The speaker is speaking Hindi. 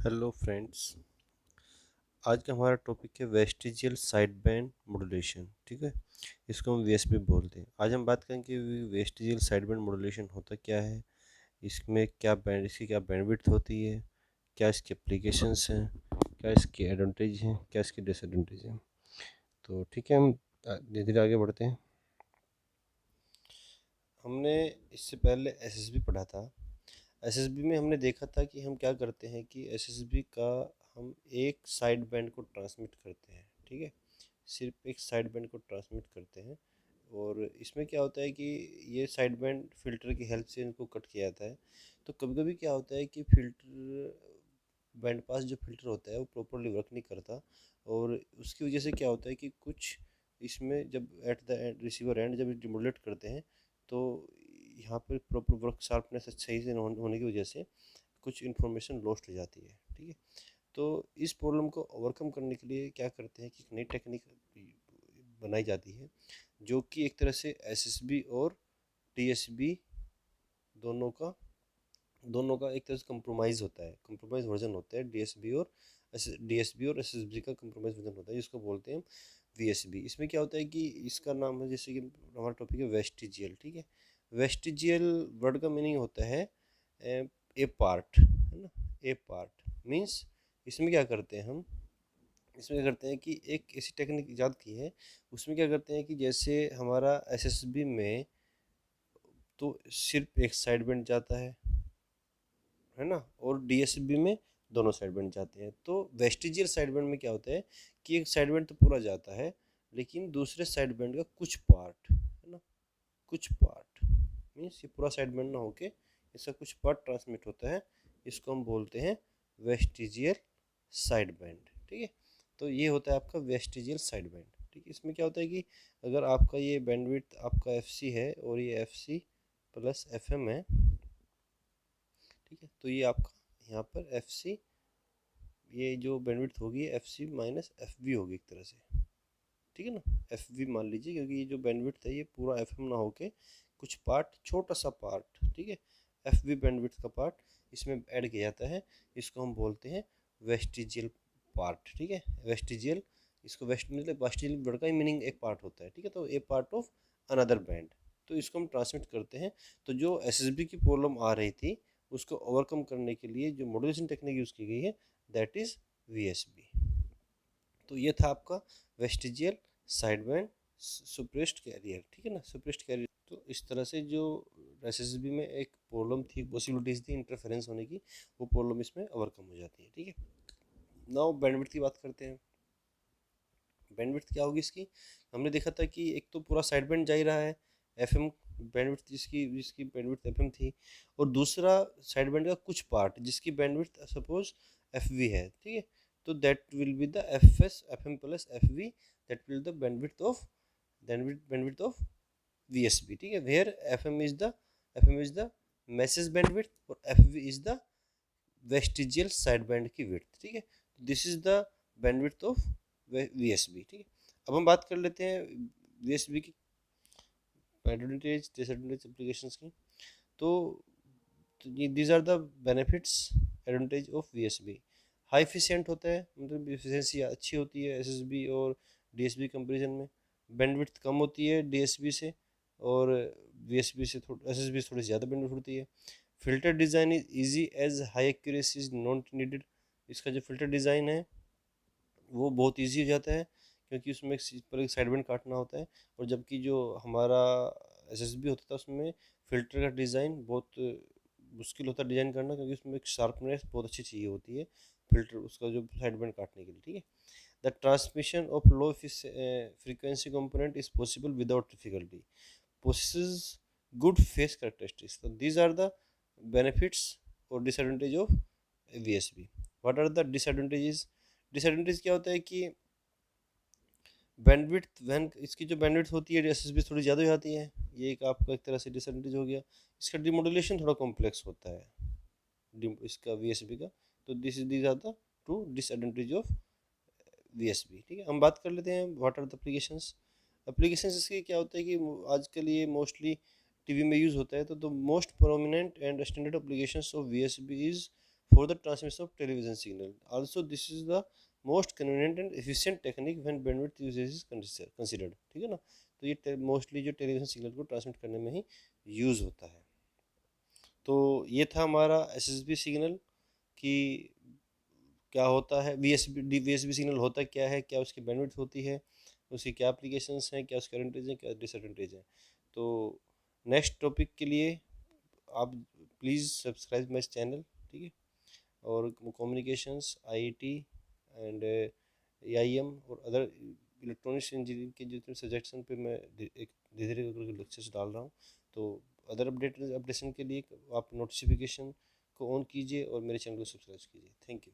Hello friends. आज का हमारा टॉपिक है वेस्टिजियल साइड बैंड मॉड्यूलेशन। ठीक है, इसको हम वीएसबी बोलते हैं। आज हम बात करेंगे वेस्टिजियल साइड बैंड मॉड्यूलेशन होता क्या है, इसमें क्या बैंड इसकी क्या बैंडविड्थ होती है, क्या इसके एप्लीकेशंस हैं, क्या इसके एडवांटेज हैं, क्या इसके डिसएडवांटेज हैं। तो ठीक है, हम धीरे धीरे आगे बढ़ते हैं। हमने इससे पहले एसएसबी पढ़ा था। एसएसबी में हमने देखा था कि हम क्या करते हैं कि एसएसबी का हम एक साइड बैंड को ट्रांसमिट करते हैं। ठीक है, सिर्फ एक साइड बैंड को ट्रांसमिट करते हैं। और इसमें क्या होता है कि ये साइड बैंड फिल्टर की हेल्प से इनको कट किया जाता है। तो कभी कभी क्या होता है कि फिल्टर बैंड पास जो फिल्टर होता है वो प्रॉपरली वर्क नहीं करता, और उसकी वजह से क्या होता है कि कुछ इसमें जब at the end receiver and जब डिमोडुलेट करते हैं तो यहाँ पर प्रॉपर वर्क शार्पनेस सही से होने की वजह से कुछ इन्फॉर्मेशन लॉस्ट हो जाती है। ठीक है, तो इस प्रॉब्लम को ओवरकम करने के लिए क्या करते हैं कि नई टेक्निक बनाई जाती है, जो कि एक तरह से एसएसबी और टीएसबी दोनों का दोनों का एक तरह से कंप्रोमाइज़ होता है, कंप्रोमाइज़ वर्जन होता है। डीएसबी और एसएसबी का कंप्रोमाइज़ वर्जन होता है, जिसको बोलते हैं वीएसबी। इसमें क्या होता है कि इसका नाम है, जैसे कि हमारा टॉपिक है वेस्टिजियल। ठीक है, वेस्टिजियल वर्ड का मीनिंग होता है ए पार्ट, है ना। ए पार्ट मीन्स इसमें क्या करते हैं हम, इसमें क्या करते हैं कि एक ऐसी टेक्निक ईजाद की है। उसमें क्या करते हैं कि जैसे हमारा एसएसबी में तो सिर्फ एक साइड बैंड जाता है ना, और डीएसबी में दोनों साइड बैंड जाते हैं। तो वेस्टिजियल साइड बैंड में क्या होता है कि एक साइड बैंड तो पूरा जाता है, लेकिन दूसरे साइड बैंड का कुछ पार्ट, है ना, कुछ पार्ट मीन्स ये पूरा साइड बैंड ना होके इसका कुछ पार्ट ट्रांसमिट होता है। इसको हम बोलते हैं वेस्टिजियल साइड बैंड। ठीक है, तो ये होता है आपका वेस्टिजियल साइड बैंड। ठीक है, इसमें क्या होता है कि अगर आपका ये बैंडविड्थ आपका एफसी है और ये एफसी प्लस एफएम है। ठीक है, तो ये आपका यहाँ पर एफसी, ये जो बैंडविड्थ होगी F C minus F B होगी एक तरह से। ठीक है ना, एफ बी मान लीजिए, क्योंकि ये जो बैंडविड्थ है ये पूरा एफ एम ना होके कुछ पार्ट, छोटा सा पार्ट, ठीक है, एफ बी बैंडविड्थ का पार्ट इसमें ऐड किया जाता है। इसको हम बोलते हैं वेस्टिजियल पार्ट। ठीक है, वेस्टिजियल, इसको वेस्टिजियल वर्ड का ही मीनिंग एक पार्ट होता है। ठीक है, तो ए पार्ट ऑफ अनदर बैंड, तो इसको हम ट्रांसमिट करते हैं। तो जो एस एस बी की प्रॉब्लम आ रही थी उसको ओवरकम करने के लिए जो मॉड्यूलेशन टेक्निक यूज़ की गई है दैट इज़ वीएसबी। तो ये था आपका vestigial side band suppressed carrier. ठीक है ना, सुप्रेस्ड कैरियर। तो इस तरह से जो एसएसबी में एक प्रॉब्लम थी, पॉसिबिलिटीज थी इंटरफेरेंस होने की, वो प्रॉब्लम इसमें ओवरकम हो जाती है। ठीक है, नाउ बैंडविड्थ की बात करते हैं। बैंडविड्थ क्या होगी इसकी, हमने देखा था कि एक तो पूरा साइड बैंड जा ही रहा है, एफएम बैंडविड्थ जिसकी जिसकी बैंडविड्थ एफएम थी, और दूसरा साइड बैंड का कुछ पार्ट जिसकी बैंडविड्थ सपोज एफवी है। ठीक है, तो that will be the FS FM plus FV, that will the bandwidth of VSB. ठीक है, where FM is the message bandwidth और FV is the vestigial side band की विड्थ। ठीक है, this is the bandwidth of VSB. ठीक है, अब हम बात कर लेते हैं वीएसबी की एडवांटेज डिसएडवांटेज एप्लीकेशंस की। तो these are the benefits advantage of VSB. High efficient होता है, मतलब एफिशिएंसी अच्छी होती है एसएसबी और डीएसबी कंपैरिजन में। बैंडविड्थ कम होती है डीएसबी से, और वीएसबी से थोड़ा एसएसबी से थोड़ी ज़्यादा बैंडविड्थ होती है। Filter design is easy as high accuracy is not needed. इसका जो फिल्टर डिज़ाइन है वो बहुत इजी हो जाता है, क्योंकि उसमें एक साइड बैंड काटना होता है। और जबकि जो हमारा एसएसबी होता था उसमें फ़िल्टर का डिज़ाइन बहुत मुश्किल होता है डिज़ाइन करना, क्योंकि उसमें एक शार्पनेस बहुत अच्छी चाहिए होती है फिल्टर उसका जो साइड बैंड काटने के लिए। ठीक है, the transmission of low frequency component is possible without difficulty, possesses good face characteristics. So these are the benefits or disadvantage of VSB. What are the disadvantages? Disadvantage क्या होता है कि बैंडविड्थ वैन इसकी जो बैंडविड्थ होती है एसएसबी थोड़ी ज़्यादा हो जाती है, ये एक आपका एक तरह से डिसएडवांटेज हो गया। इसका डिमोडुलेशन थोड़ा कॉम्प्लेक्स होता है इसका वीएसबी का। तो these are the two disadvantage of VSB. ठीक है, हम बात कर लेते हैं what are the applications. Applications इसके क्या होता है कि आजकल ये मोस्टली टीवी में यूज़ होता है। तो the most prominent and standard applications of VSB is for the transmission of television signal. Also, this is the most convenient and efficient technique when bandwidth usage is considered. ठीक है ना, तो ये मोस्टली जो टेलीविजन सिग्नल को ट्रांसमिट करने में ही यूज़ होता है। तो ये था हमारा एसएसबी सिग्नल कि क्या होता है, वीएसबी सिग्नल होता क्या है, क्या उसकी बैंडविड्थ होती है, उसकी क्या एप्लीकेशंस हैं, क्या उसके एडवांटेज हैं, क्या डिसएडवांटेज हैं। तो नेक्स्ट टॉपिक के लिए आप प्लीज़ सब्सक्राइब माई चैनल, ठीक है। और कम्युनिकेशंस, आईटी एंड एआईएम और अदर इलेक्ट्रॉनिक्स इंजीनियरिंग के जितने सब्जेक्ट्स हैं पे मैं एक धीरे धीरे करके लेक्चर्स डाल रहा हूँ। तो अदर अपडेशन के लिए आप नोटिफिकेशन को ऑन कीजिए और मेरे चैनल को सब्सक्राइब कीजिए। Thank you.